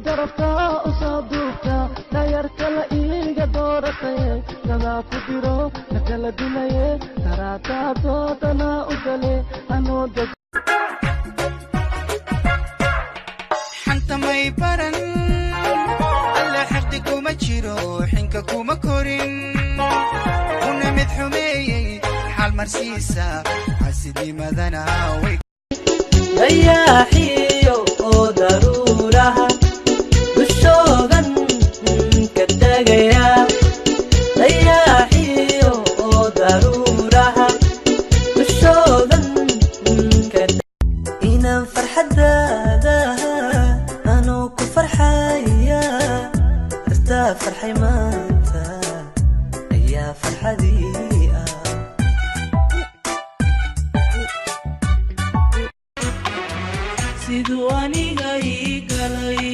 darafta usaduubta dayarka la iiga dooratay dada ku diro nakala dilaye taraata doodana u gale anoo xanta may baran alla xaqdi kuma jiro xinka kuma korin una mid xumeeyay xal marsiisa xasidnimadana way ضياحيو ضرورها بالشوغن كدقيا ضياحيو ضرورها بالشوغن إنا فرحة دادها أنو كفرحايا أرتا فرحي مانتا يا فرحة دي siduu aniga ii galay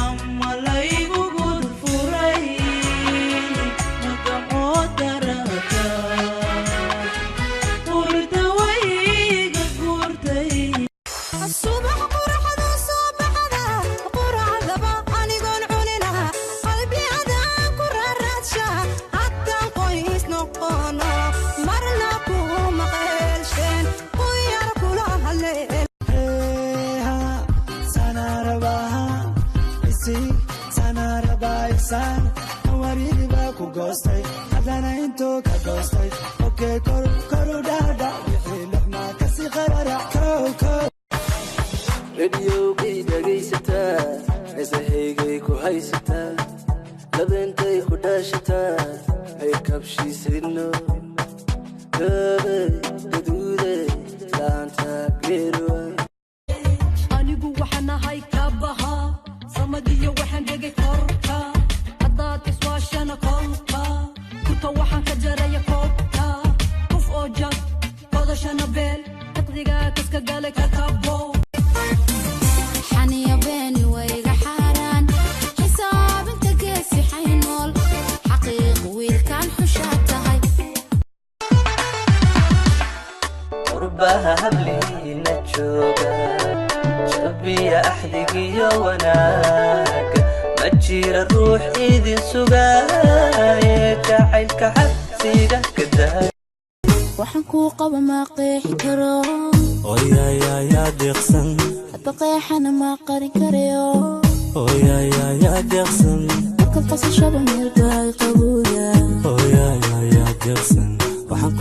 ama laygu gudfuray magamoo daraka hurda wayga guurtay الصبح قرحة صبحنا قرعة أنيقون علينا قلبي عدا قررتشا حتى قيس نقنا مرلاكو مقلشين ويا كلها الليل San waridi ba ku ghostay hadana into ka ghostay okay koru dada wixii luxma ka si qarara ko radio kay dhageysata isaheegay ku haysata labentay ku dhashata ay kabshiisino gaduude laanta geerwa anigu waxaan ahay kabaha samadiyo waxaan dhigay korka haddaad iswaashana kolka kurta waxaan ka jaraya koobka qof oo jag kodashana beel taqdiga kaska gale ka kabo xaniya beeni wayga xaaraan xisaab inta geesi xaynool xaqiiq wiilkaan xushaa tahay qurbaha habliina jooga shabiya axdigiyo wanaag ma jira ruux idin sugaaye jacaylka xabsiga ka daa waxaan kuu qaba ma qeexi karo oyayaa deeqsan hadda qeexana ma qarin karayo oyayaa deeqsan marka qasashaba meel baa qabooda oyayaa deeqsan waxaan